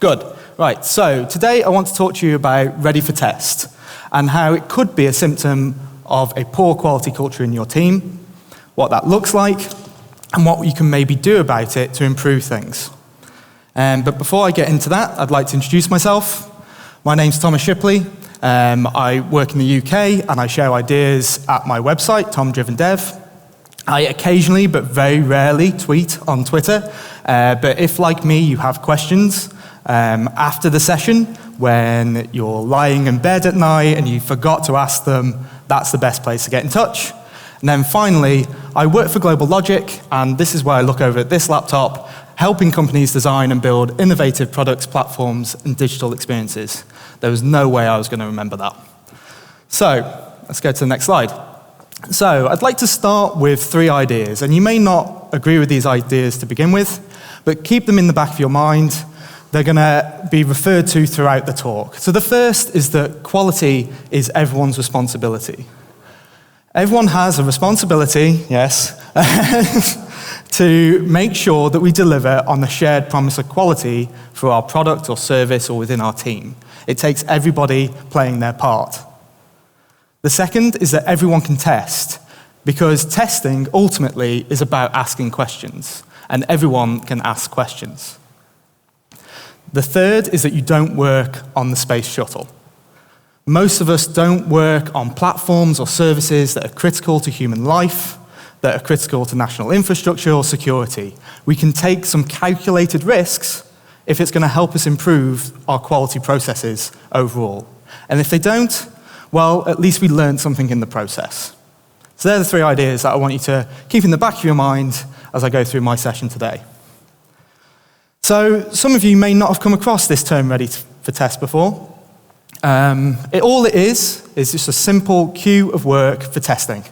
Good. Right, so today I want to talk to you about ready for test and how it could be a symptom of a poor quality culture in your team, what that looks like, and what you can maybe do about it to improve things. But before I get into that, I'd like to introduce myself. My name's Thomas Shipley. I work in the UK and I share ideas at my website, Tom Driven Dev. I occasionally, but very rarely, tweet on Twitter. But if, like me, you have questions after the session, when you're lying in bed at night and you forgot to ask them, that's the best place to get in touch. And then finally, I work for Global Logic, and this is where I look over at this laptop, helping companies design and build innovative products, platforms, and digital experiences. There was no way I was going to remember that. So, let's go to the next slide. So, I'd like to start with 3 ideas, and you may not agree with these ideas to begin with, but keep them in the back of your mind. They're going to be referred to throughout the talk. So the first is that quality is everyone's responsibility. Everyone has a responsibility, yes, to make sure that we deliver on the shared promise of quality for our product or service or within our team. It takes everybody playing their part. The second is that everyone can test, because testing ultimately is about asking questions, and everyone can ask questions. The third is that you don't work on the space shuttle. Most of us don't work on platforms or services that are critical to human life, that are critical to national infrastructure or security. We can take some calculated risks if it's going to help us improve our quality processes overall. And if they don't, well, at least we learned something in the process. So they're the 3 ideas that I want you to keep in the back of your mind as I go through my session today. So some of you may not have come across this term ready for test before. All it is just a simple queue of work for testing.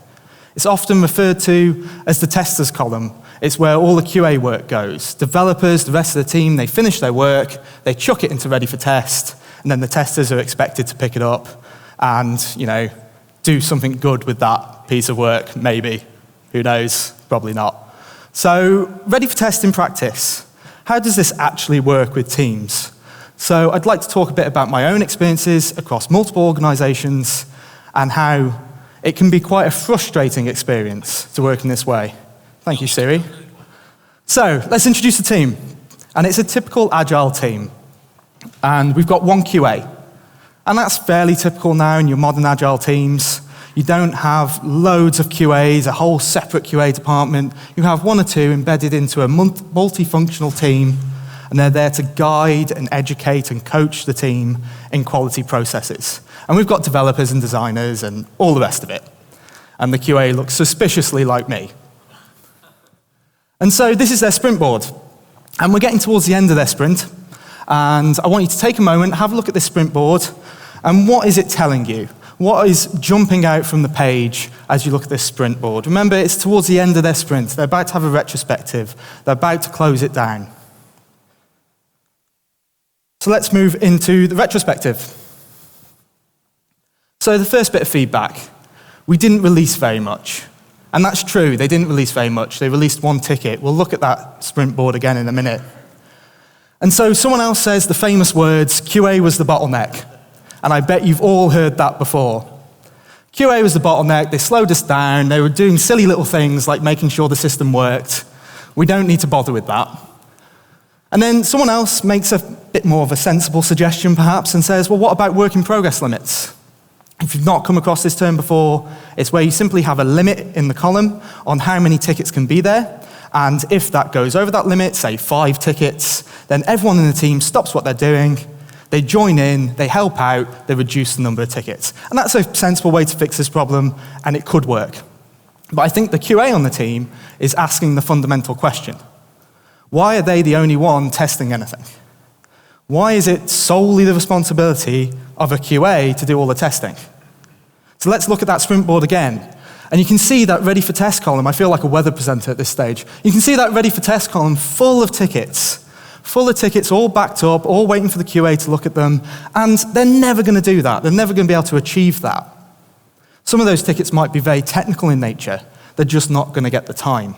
It's often referred to as the testers column. It's where all the QA work goes. Developers, the rest of the team, they finish their work, they chuck it into ready for test, and then the testers are expected to pick it up and, do something good with that piece of work, maybe. Who knows? Probably not. So, ready for test in practice. How does this actually work with teams? So I'd like to talk a bit about my own experiences across multiple organizations and how it can be quite a frustrating experience to work in this way. Thank you, Siri. So let's introduce the team. And it's a typical agile team. And we've got 1 QA. And that's fairly typical now in your modern agile teams. You don't have loads of QAs, a whole separate QA department. You have 1 or 2 embedded into a multifunctional team, and they're there to guide and educate and coach the team in quality processes. And we've got developers and designers and all the rest of it. And the QA looks suspiciously like me. And so this is their sprint board. And we're getting towards the end of their sprint. And I want you to take a moment, have a look at this sprint board, and what is it telling you? What is jumping out from the page as you look at this sprint board? Remember, it's towards the end of their sprint. They're about to have a retrospective. They're about to close it down. So let's move into the retrospective. So the first bit of feedback. We didn't release very much. And that's true, they didn't release very much. They released 1 ticket. We'll look at that sprint board again in a minute. And so someone else says the famous words, QA was the bottleneck. And I bet you've all heard that before. QA was the bottleneck, they slowed us down, they were doing silly little things like making sure the system worked. We don't need to bother with that. And then someone else makes a bit more of a sensible suggestion perhaps and says, well, what about work in progress limits? If you've not come across this term before, it's where you simply have a limit in the column on how many tickets can be there. And if that goes over that limit, say 5 tickets, then everyone in the team stops what they're doing. They join in, they help out, they reduce the number of tickets. And that's a sensible way to fix this problem, and it could work. But I think the QA on the team is asking the fundamental question. Why are they the only one testing anything? Why is it solely the responsibility of a QA to do all the testing? So let's look at that sprint board again. And you can see that ready for test column. I feel like a weather presenter at this stage. You can see that ready for test column full of tickets. Full of tickets, all backed up, all waiting for the QA to look at them, and they're never going to do that. They're never going to be able to achieve that. Some of those tickets might be very technical in nature. They're just not going to get the time.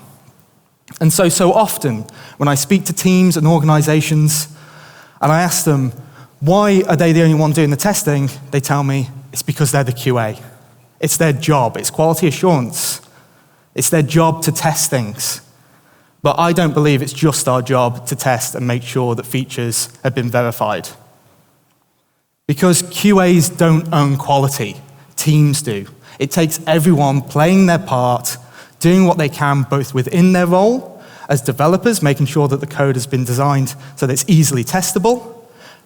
And so often, when I speak to teams and organizations, and I ask them, why are they the only one doing the testing? They tell me it's because they're the QA. It's their job. It's quality assurance. It's their job to test things. But I don't believe it's just our job to test and make sure that features have been verified. Because QAs don't own quality. Teams do. It takes everyone playing their part, doing what they can both within their role as developers, making sure that the code has been designed so that it's easily testable,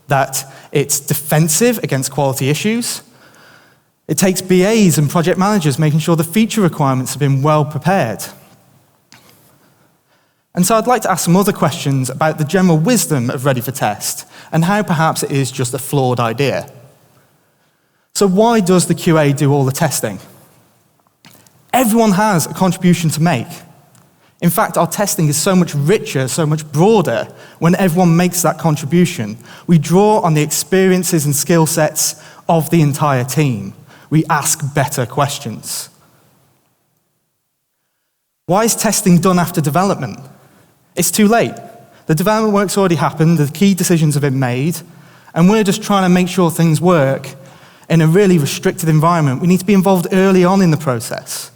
that it's defensive against quality issues. It takes BAs and project managers making sure the feature requirements have been well prepared. And so I'd like to ask some other questions about the general wisdom of Ready for Test and how perhaps it is just a flawed idea. So why does the QA do all the testing? Everyone has a contribution to make. In fact, our testing is so much richer, so much broader when everyone makes that contribution. We draw on the experiences and skill sets of the entire team. We ask better questions. Why is testing done after development? It's too late. The development work's already happened, the key decisions have been made, and we're just trying to make sure things work in a really restricted environment. We need to be involved early on in the process.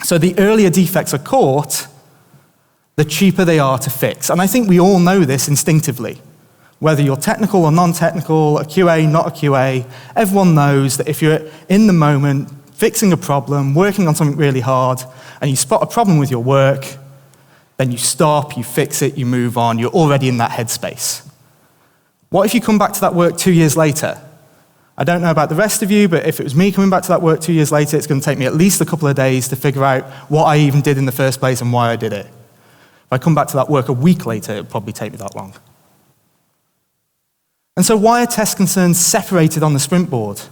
So the earlier defects are caught, the cheaper they are to fix. And I think we all know this instinctively. Whether you're technical or non-technical, a QA, not a QA, everyone knows that if you're in the moment, fixing a problem, working on something really hard, and you spot a problem with your work, then you stop, you fix it, you move on, you're already in that headspace. What if you come back to that work 2 years later? I don't know about the rest of you, but if it was me coming back to that work 2 years later, it's going to take me at least a couple of days to figure out what I even did in the first place and why I did it. If I come back to that work a week later, it'll probably take me that long. And so why are test concerns separated on the sprint board?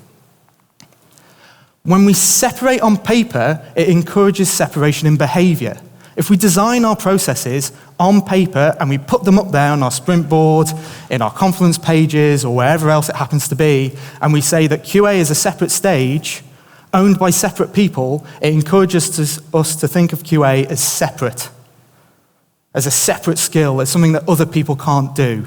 When we separate on paper, it encourages separation in behavior. If we design our processes on paper and we put them up there on our sprint board, in our Confluence pages, or wherever else it happens to be, and we say that QA is a separate stage, owned by separate people, it encourages us to think of QA as separate, as a separate skill, as something that other people can't do.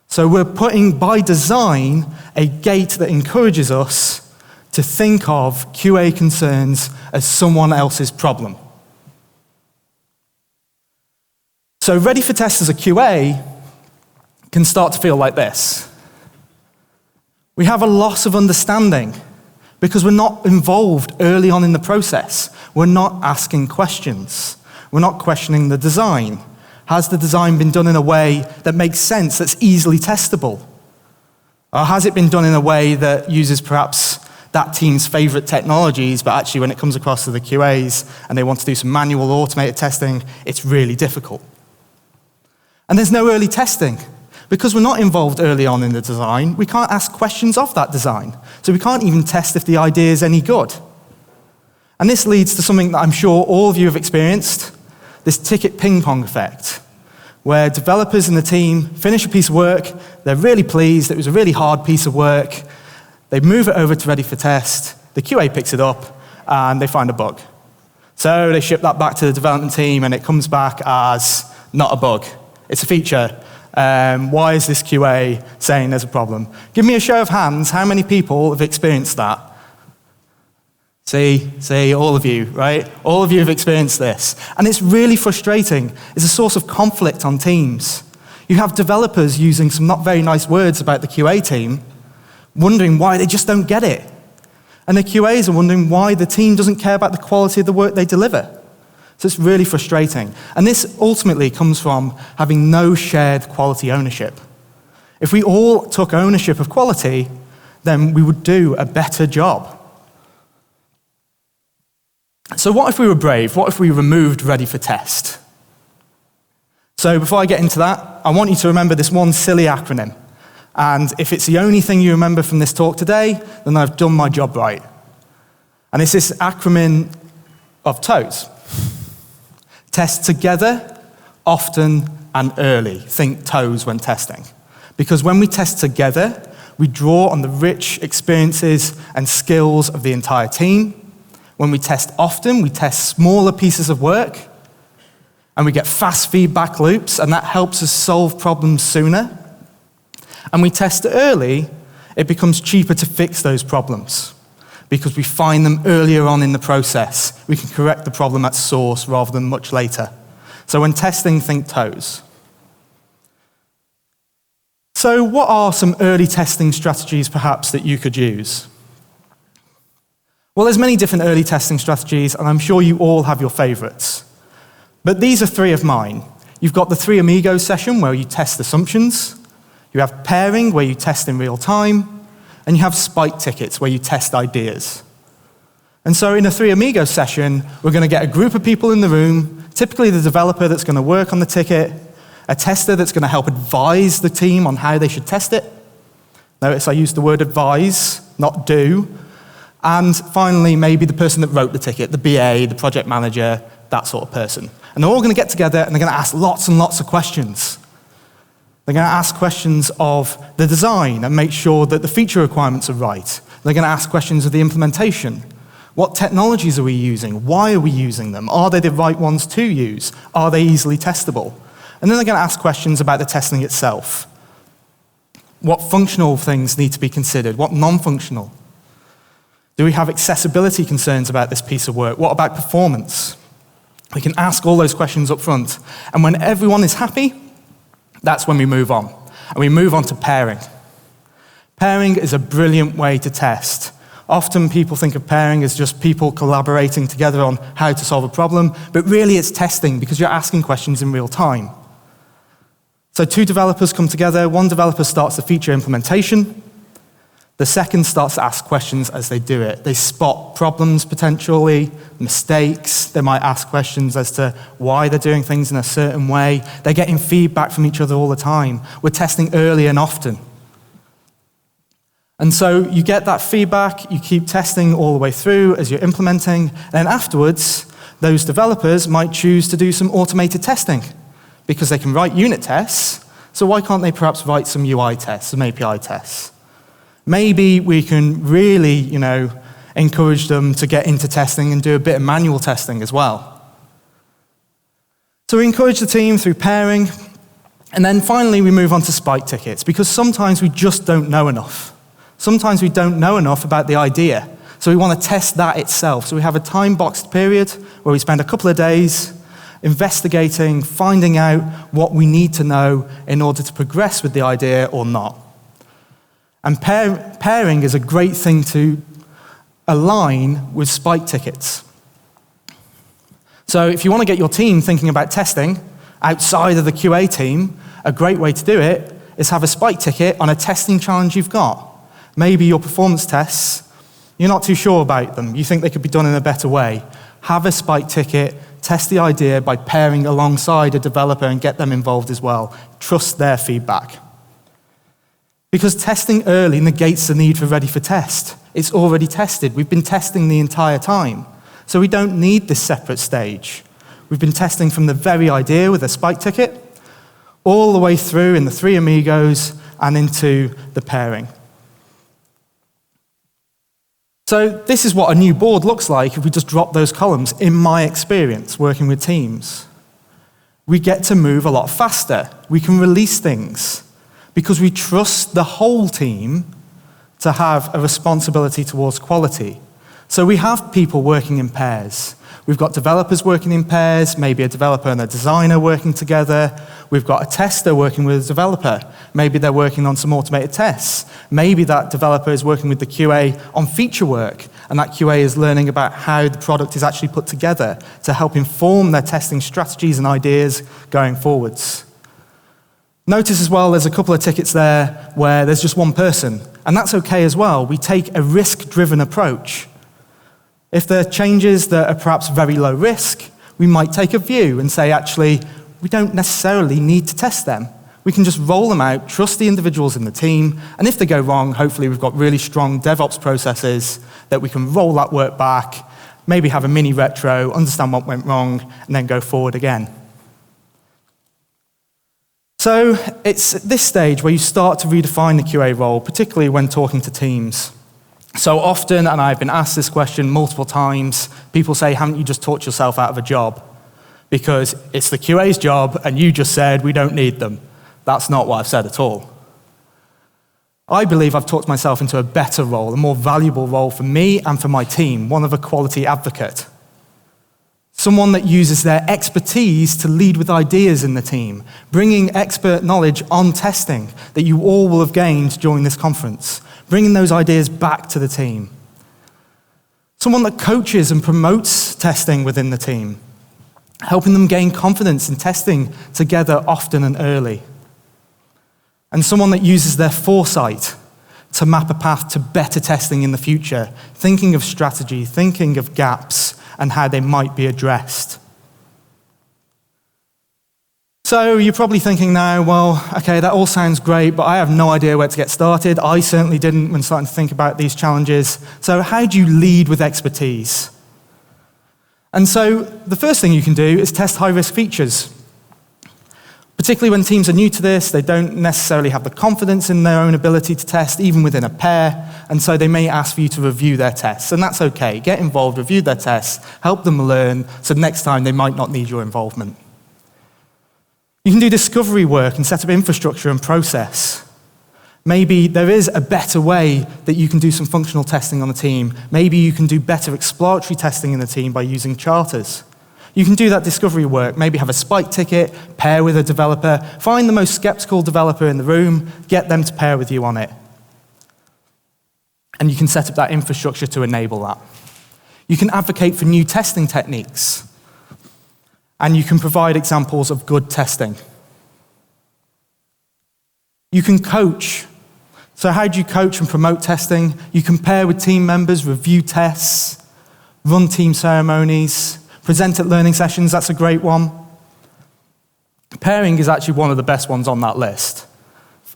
So we're putting, by design, a gate that encourages us to think of QA concerns as someone else's problem. So Ready for Test as a QA can start to feel like this. We have a loss of understanding because we're not involved early on in the process. We're not asking questions. We're not questioning the design. Has the design been done in a way that makes sense, that's easily testable? Or has it been done in a way that uses perhaps that team's favorite technologies, but actually when it comes across to the QAs and they want to do some manual automated testing, it's really difficult? And there's no early testing. Because we're not involved early on in the design, we can't ask questions of that design. So we can't even test if the idea is any good. And this leads to something that I'm sure all of you have experienced, this ticket ping-pong effect, where developers in the team finish a piece of work, they're really pleased, it was a really hard piece of work, they move it over to Ready for Test, the QA picks it up, and they find a bug. So they ship that back to the development team, and it comes back as not a bug. It's a feature. Why is this QA saying there's a problem? Give me a show of hands, how many people have experienced that? See, all of you, right? All of you have experienced this. And it's really frustrating. It's a source of conflict on teams. You have developers using some not very nice words about the QA team, wondering why they just don't get it. And the QAs are wondering why the team doesn't care about the quality of the work they deliver. So it's really frustrating. And this ultimately comes from having no shared quality ownership. If we all took ownership of quality, then we would do a better job. So what if we were brave? What if we removed Ready for Test? So before I get into that, I want you to remember this one silly acronym. And if it's the only thing you remember from this talk today, then I've done my job right. And it's this acronym of TOES. Test together, often, and early. Think TOES when testing. Because when we test together, we draw on the rich experiences and skills of the entire team. When we test often, we test smaller pieces of work. and we get fast feedback loops, and that helps us solve problems sooner. And we test early, it becomes cheaper to fix those problems because we find them earlier on in the process. We can correct the problem at source rather than much later. So when testing, think toes. So what are some early testing strategies perhaps that you could use? Well, there's many different early testing strategies, and I'm sure you all have your favorites. But these are 3 of mine. You've got the 3 amigos session where you test assumptions. You have pairing where you test in real time. And you have spike tickets where you test ideas. And so in a 3 amigos session, we're going to get a group of people in the room, typically the developer that's going to work on the ticket, a tester that's going to help advise the team on how they should test it. Notice I used the word advise, not do. And finally, maybe the person that wrote the ticket, the BA, the project manager, that sort of person. And they're all going to get together and they're going to ask lots and lots of questions. They're going to ask questions of the design and make sure that the feature requirements are right. They're going to ask questions of the implementation. What technologies are we using? Why are we using them? Are they the right ones to use? Are they easily testable? And then they're going to ask questions about the testing itself. What functional things need to be considered? What non-functional? Do we have accessibility concerns about this piece of work? What about performance? We can ask all those questions up front. And when everyone is happy, that's when we move on. And we move on to pairing. Pairing is a brilliant way to test. Often people think of pairing as just people collaborating together on how to solve a problem, but really it's testing because you're asking questions in real time. So 2 developers come together, 1 developer starts the feature implementation, the second starts to ask questions as they do it. They spot problems potentially, mistakes. They might ask questions as to why they're doing things in a certain way. They're getting feedback from each other all the time. We're testing early and often. And so you get that feedback, you keep testing all the way through as you're implementing, and then afterwards, those developers might choose to do some automated testing because they can write unit tests, so why can't they perhaps write some UI tests, some API tests? Maybe we can really, encourage them to get into testing and do a bit of manual testing as well. So we encourage the team through pairing, and then finally we move on to spike tickets, because sometimes we just don't know enough. Sometimes we don't know enough about the idea, so we want to test that itself. So we have a time-boxed period where we spend a couple of days investigating, finding out what we need to know in order to progress with the idea or not. And pairing is a great thing to align with spike tickets. So if you want to get your team thinking about testing outside of the QA team, a great way to do it is have a spike ticket on a testing challenge you've got. Maybe your performance tests, you're not too sure about them. You think they could be done in a better way. Have a spike ticket, test the idea by pairing alongside a developer and get them involved as well. Trust their feedback. Because testing early negates the need for ready for test. It's already tested. We've been testing the entire time. So we don't need this separate stage. We've been testing from the very idea with a spike ticket, all the way through in the 3 amigos and into the pairing. So this is what a new board looks like if we just drop those columns, in my experience, working with teams. We get to move a lot faster. We can release things, because we trust the whole team to have a responsibility towards quality. So we have people working in pairs. We've got developers working in pairs, maybe a developer and a designer working together. We've got a tester working with a developer. Maybe they're working on some automated tests. Maybe that developer is working with the QA on feature work, and that QA is learning about how the product is actually put together to help inform their testing strategies and ideas going forwards. Notice as well, there's a couple of tickets there where there's just one person, and that's okay as well. We take a risk-driven approach. If there are changes that are perhaps very low risk, we might take a view and say, actually, we don't necessarily need to test them. We can just roll them out, trust the individuals in the team, and if they go wrong, hopefully we've got really strong DevOps processes that we can roll that work back, maybe have a mini retro, understand what went wrong, and then go forward again. So it's at this stage where you start to redefine the QA role, particularly when talking to teams. So often, and I've been asked this question multiple times, people say, haven't you just taught yourself out of a job? because it's the QA's job and you just said we don't need them. That's not what I've said at all. I believe I've talked myself into a better role, a more valuable role for me and for my team, one of a quality advocate. Someone that uses their expertise to lead with ideas in the team, bringing expert knowledge on testing that you all will have gained during this conference, bringing those ideas back to the team. Someone that coaches and promotes testing within the team, helping them gain confidence in testing together often and early. And someone that uses their foresight to map a path to better testing in the future, thinking of strategy, thinking of gaps, and how they might be addressed. So you're probably thinking now, well, okay, that all sounds great, but I have no idea where to get started. I certainly didn't when starting to think about these challenges. So how do you lead with expertise? And so the first thing you can do is test high-risk features. Particularly when teams are new to this, they don't necessarily have the confidence in their own ability to test, even within a pair, and so they may ask for you to review their tests, and that's okay. Get involved, review their tests, help them learn, so next time they might not need your involvement. You can do discovery work and set up infrastructure and process. Maybe there is a better way that you can do some functional testing on the team. Maybe you can do better exploratory testing in the team by using charters. You can do that discovery work, maybe have a spike ticket, pair with a developer, find the most skeptical developer in the room, get them to pair with you on it. And you can set up that infrastructure to enable that. You can advocate for new testing techniques. And you can provide examples of good testing. You can coach. So how do you coach and promote testing? You can pair with team members, review tests, run team ceremonies, present at learning sessions, that's a great one. Pairing is actually one of the best ones on that list.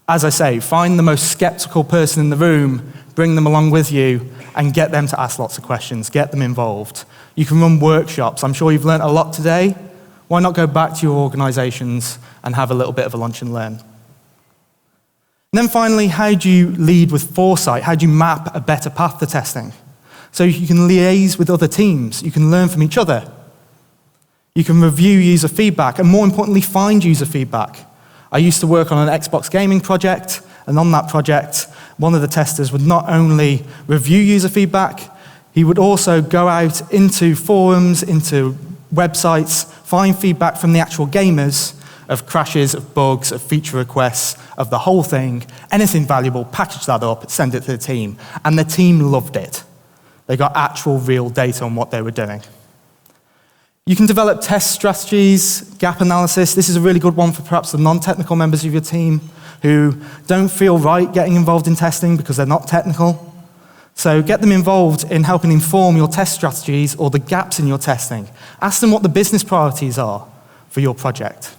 As I say, find the most skeptical person in the room, bring them along with you, and get them to ask lots of questions, get them involved. You can run workshops. I'm sure you've learned a lot today. Why not go back to your organizations and have a little bit of a lunch and learn? And then finally, how do you lead with foresight? How do you map a better path to testing? So you can liaise with other teams. You can learn from each other. You can review user feedback, and more importantly, find user feedback. I used to work on an Xbox gaming project, and on that project, one of the testers would not only review user feedback, he would also go out into forums, into websites, find feedback from the actual gamers of crashes, of bugs, of feature requests, of the whole thing, anything valuable, package that up, send it to the team. And the team loved it. They got actual real data on what they were doing. You can develop test strategies, gap analysis. This is a really good one for perhaps the non-technical members of your team who don't feel right getting involved in testing because they're not technical. So get them involved in helping inform your test strategies or the gaps in your testing. Ask them what the business priorities are for your project.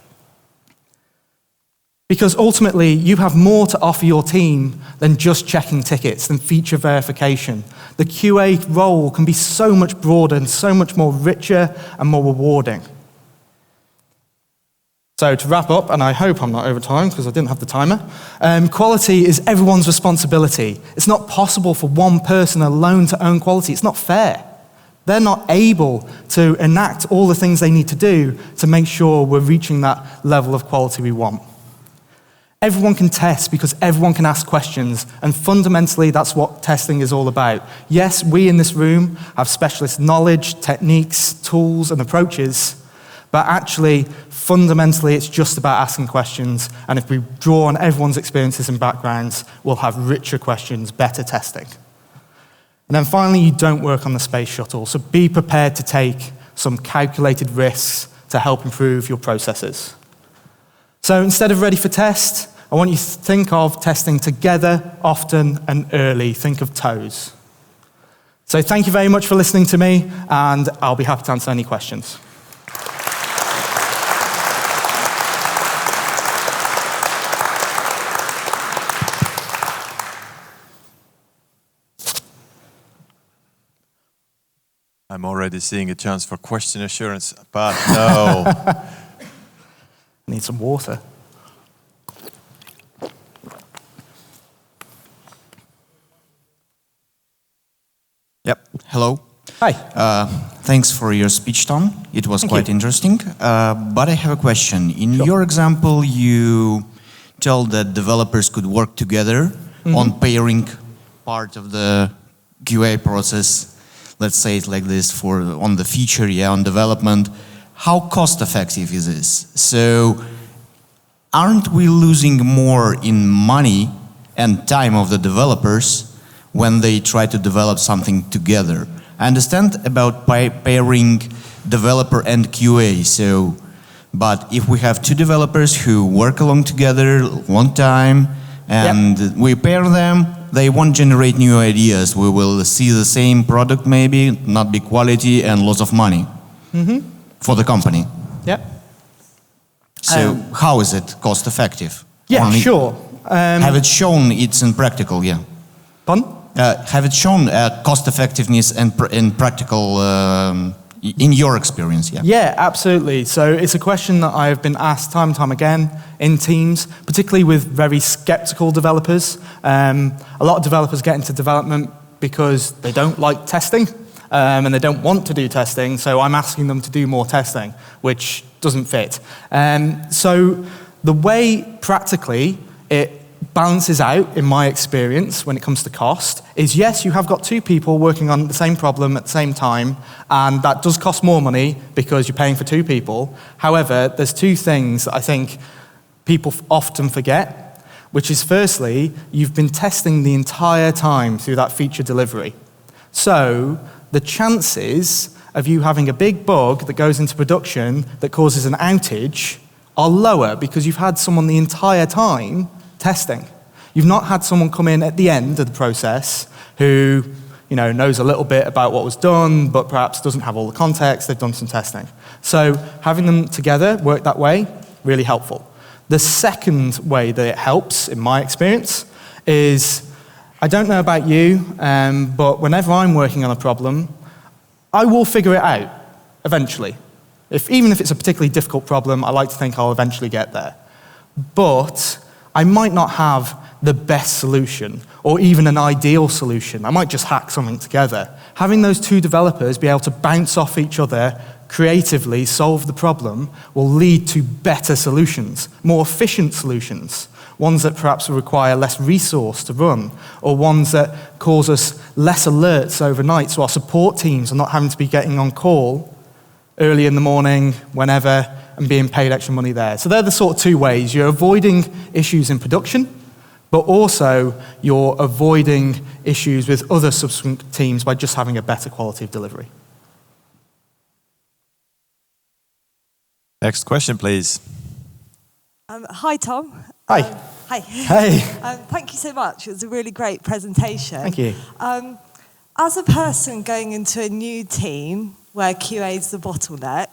Because ultimately, you have more to offer your team than just checking tickets, than feature verification. The QA role can be so much broader and so much more richer and more rewarding. So to wrap up, and I hope I'm not over time because I didn't have the timer, quality is everyone's responsibility. It's not possible for one person alone to own quality. It's not fair. They're not able to enact all the things they need to do to make sure we're reaching that level of quality we want. Everyone can test because everyone can ask questions, and fundamentally that's what testing is all about. Yes, we in this room have specialist knowledge, techniques, tools, and approaches, but actually, fundamentally, it's just about asking questions, and if we draw on everyone's experiences and backgrounds, we'll have richer questions, better testing. And then finally, you don't work on the space shuttle, so be prepared to take some calculated risks to help improve your processes. So instead of ready for test, I want you to think of testing together, often, and early. Think of toes. So thank you very much for listening to me, and I'll be happy to answer any questions. I'm already seeing a chance for question assurance, but no. Need some water. Yep. Hello. Hi. Thanks for your speech, Tom. It was quite interesting. But I have a question. In your example, you told that developers could work together on pairing part of the QA process. Let's say it like this on the feature, on development. How cost effective is this? So aren't we losing more in money and time of the developers when they try to develop something together? I understand about pairing developer and QA, but if we have two developers who work along together long time and we pair them, they won't generate new ideas. We will see the same product maybe, not be quality and loss of money for the company. Yeah. So how is it cost effective? Yeah, sure. Have it shown it's in practical, Pardon? Have it shown cost effectiveness and in practical, in your experience, Yeah, absolutely. So it's a question that I've been asked time and time again in teams, particularly with very skeptical developers. A lot of developers get into development because they don't like testing and they don't want to do testing, so I'm asking them to do more testing, which doesn't fit. So the way practically it balances out, in my experience, when it comes to cost, is yes, you have got two people working on the same problem at the same time, and that does cost more money because you're paying for two people. However, there's two things that I think people often forget, which is firstly, you've been testing the entire time through that feature delivery. So the chances of you having a big bug that goes into production that causes an outage are lower because you've had someone the entire time testing. You've not had someone come in at the end of the process who knows a little bit about what was done, but perhaps doesn't have all the context. They've done some testing. So having them together work that way, really helpful. The second way that it helps, in my experience, is, I don't know about you, but whenever I'm working on a problem, I will figure it out eventually. Even if it's a particularly difficult problem, I like to think I'll eventually get there. But I might not have the best solution or even an ideal solution. I might just hack something together. Having those two developers be able to bounce off each other, creatively solve the problem, will lead to better solutions, more efficient solutions, ones that perhaps require less resource to run, or ones that cause us less alerts overnight, so our support teams are not having to be getting on call early in the morning, whenever, and being paid extra money there. So they're the sort of two ways. You're avoiding issues in production, but also you're avoiding issues with other subsequent teams by just having a better quality of delivery. Next question, please. Hi, Tom. Hi. Hi. Hey. Thank you so much. It was a really great presentation. Thank you. As a person going into a new team where QA is the bottleneck,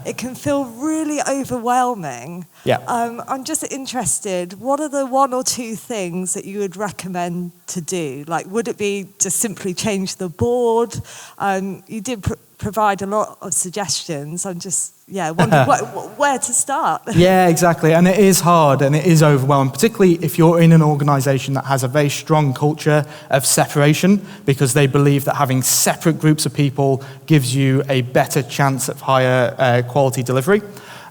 it can feel really overwhelming. Yeah. I'm just interested, what are the one or two things that you would recommend to do? Like, would it be just simply change the board? You did provide a lot of suggestions. I'm just, wondering where to start. Yeah, exactly. And it is hard and it is overwhelming, particularly if you're in an organization that has a very strong culture of separation, because they believe that having separate groups of people gives you a better chance of higher quality delivery.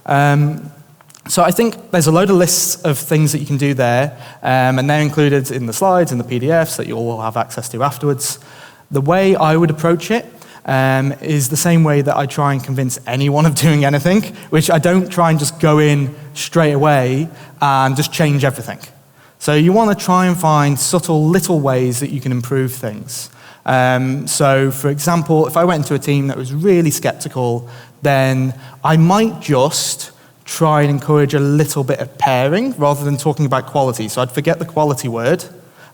So I think there's a load of lists of things that you can do there, and they're included in the slides and the PDFs that you'll all have access to afterwards. The way I would approach it is the same way that I try and convince anyone of doing anything, which I don't try and just go in straight away and just change everything. So you want to try and find subtle little ways that you can improve things. So for example, if I went into a team that was really skeptical, then I might just try and encourage a little bit of pairing rather than talking about quality. So I'd forget the quality word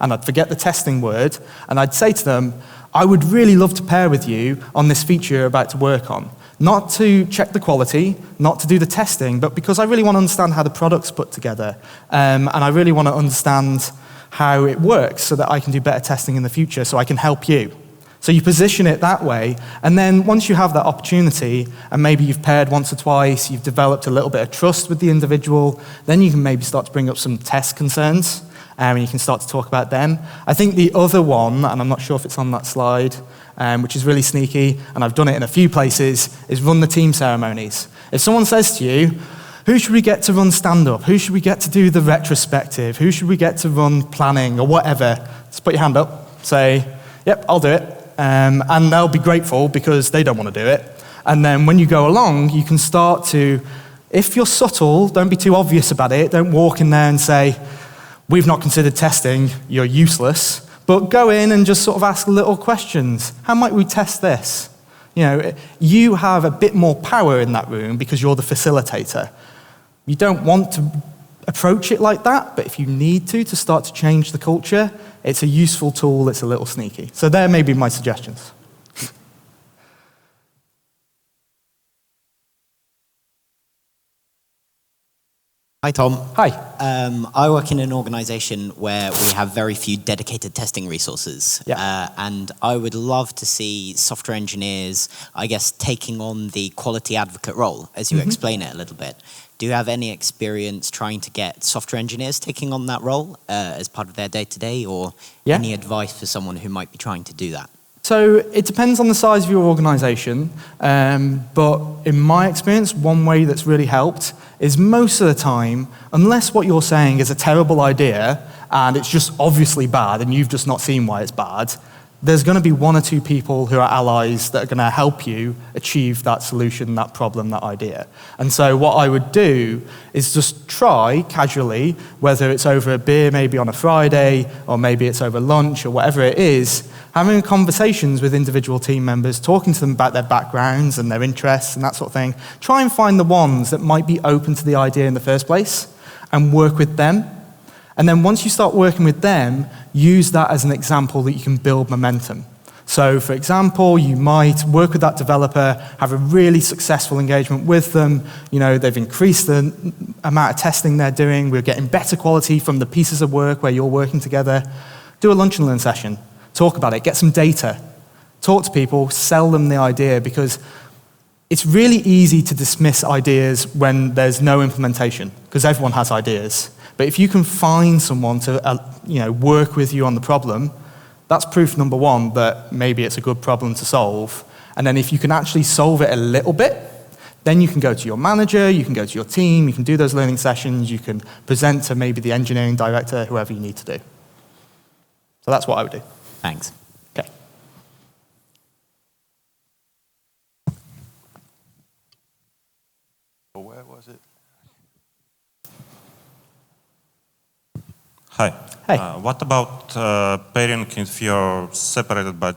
and I'd forget the testing word, and I'd say to them, I would really love to pair with you on this feature you're about to work on. Not to check the quality, not to do the testing, but because I really want to understand how the product's put together. And I really want to understand how it works so that I can do better testing in the future, so I can help you. So you position it that way, and then once you have that opportunity, and maybe you've paired once or twice, you've developed a little bit of trust with the individual, then you can maybe start to bring up some test concerns. and you can start to talk about them. I think the other one, and I'm not sure if it's on that slide, which is really sneaky, and I've done it in a few places, is run the team ceremonies. If someone says to you, who should we get to run stand-up? Who should we get to do the retrospective? Who should we get to run planning or whatever? Just put your hand up, say, yep, I'll do it. And they'll be grateful because they don't want to do it. And then when you go along, you can start to, if you're subtle, don't be too obvious about it. Don't walk in there and say, we've not considered testing, you're useless. But go in and just sort of ask little questions. How might we test this? You know, you have a bit more power in that room because you're the facilitator. You don't want to approach it like that, but if you need to start to change the culture, it's a useful tool, it's a little sneaky. So there may be my suggestions. Hi, Tom. Hi. I work in an organization where we have very few dedicated testing resources. Yeah. And I would love to see software engineers, I guess, taking on the quality advocate role, as you explain it a little bit. Do you have any experience trying to get software engineers taking on that role as part of their day-to-day, or any advice for someone who might be trying to do that? So it depends on the size of your organization, but in my experience, one way that's really helped is most of the time, unless what you're saying is a terrible idea and it's just obviously bad and you've just not seen why it's bad, there's going to be one or two people who are allies that are going to help you achieve that solution, that problem, that idea. And so what I would do is just try casually, whether it's over a beer maybe on a Friday, or maybe it's over lunch or whatever it is, having conversations with individual team members, talking to them about their backgrounds and their interests and that sort of thing. Try and find the ones that might be open to the idea in the first place and work with them. And then once you start working with them, use that as an example that you can build momentum. So for example, you might work with that developer, have a really successful engagement with them. You know, they've increased the amount of testing they're doing. We're getting better quality from the pieces of work where you're working together. Do a lunch and learn session. Talk about it. Get some data. Talk to people. Sell them the idea, because it's really easy to dismiss ideas when there's no implementation, because everyone has ideas. But if you can find someone to work with you on the problem, that's proof number one that maybe it's a good problem to solve. And then if you can actually solve it a little bit, then you can go to your manager, you can go to your team, you can do those learning sessions, you can present to maybe the engineering director, whoever you need to do. So that's what I would do. Thanks. Okay. Where was it? Hi. Hey. What about pairing if you're separated by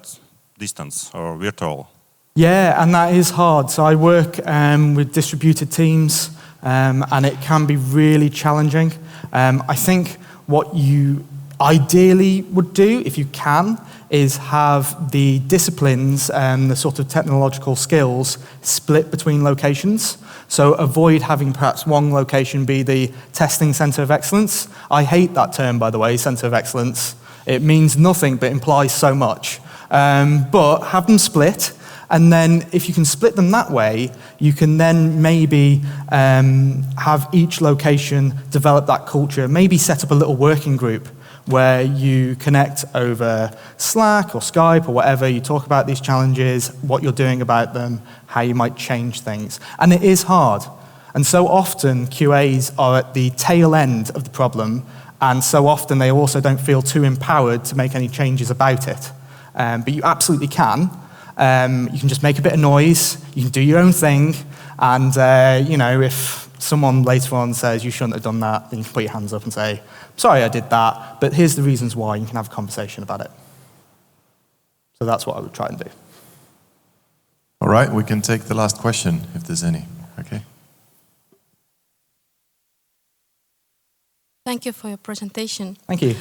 distance or virtual? Yeah, and that is hard. So I work with distributed teams, and it can be really challenging. I think what you ideally would do, if you can, is have the disciplines and the sort of technological skills split between locations. So avoid having perhaps one location be the testing center of excellence. I hate that term, by the way, center of excellence. It means nothing but implies so much. But have them split, and then if you can split them that way, you can then maybe have each location develop that culture, maybe set up a little working group where you connect over Slack or Skype or whatever, you talk about these challenges, what you're doing about them, how you might change things. And it is hard. And so often QAs are at the tail end of the problem, and so often they also don't feel too empowered to make any changes about it. But you absolutely can. You can just make a bit of noise, you can do your own thing, and if someone later on says you shouldn't have done that, then you can put your hands up and say, sorry I did that, but here's the reasons why, you can have a conversation about it. So that's what I would try and do. All right, we can take the last question, if there's any. Okay. Thank you for your presentation. Thank you.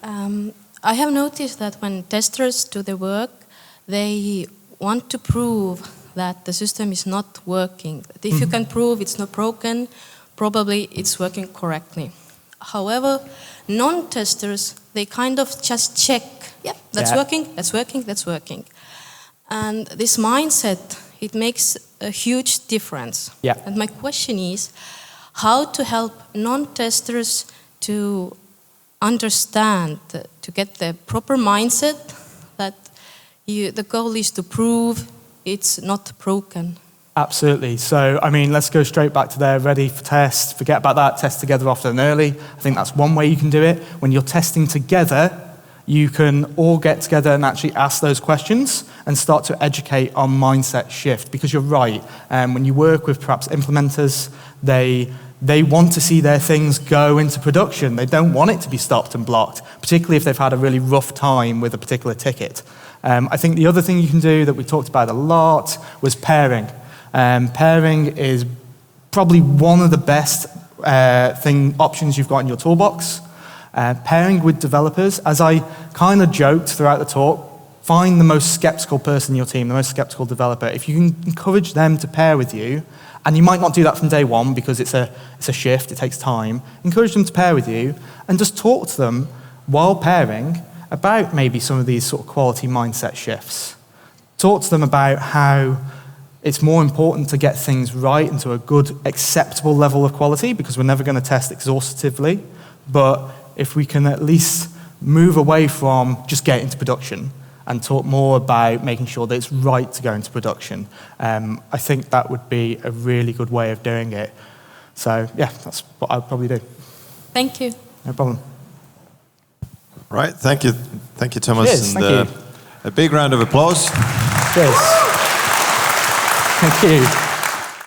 I have noticed that when testers do the work, they want to prove that the system is not working. If you can prove it's not broken, probably it's working correctly. However, non-testers, they kind of just check, that's working, that's working, that's working. And this mindset, it makes a huge difference. Yeah. And my question is, how to help non-testers to understand, to get the proper mindset that the goal is to prove it's not broken. Absolutely. So, I mean, let's go straight back to there, ready for test. Forget about that, test together often and early. I think that's one way you can do it. When you're testing together, you can all get together and actually ask those questions and start to educate on mindset shift. Because you're right, when you work with perhaps implementers, they want to see their things go into production. They don't want it to be stopped and blocked, particularly if they've had a really rough time with a particular ticket. I think the other thing you can do that we talked about a lot was pairing. Pairing is probably one of the best options you've got in your toolbox. Pairing with developers, as I kind of joked throughout the talk, find the most skeptical person in your team, the most skeptical developer. If you can encourage them to pair with you, and you might not do that from day one because it's a shift, it takes time, encourage them to pair with you and just talk to them while pairing about maybe some of these sort of quality mindset shifts. Talk to them about how it's more important to get things right and to a good, acceptable level of quality because we're never going to test exhaustively. But if we can at least move away from just getting to production and talk more about making sure that it's right to go into production, I think that would be a really good way of doing it. So, yeah, that's what I would probably do. Thank you. No problem. Right, thank you, Thomas. Cheers, and, thank you. A big round of applause. Cheers. Thank you.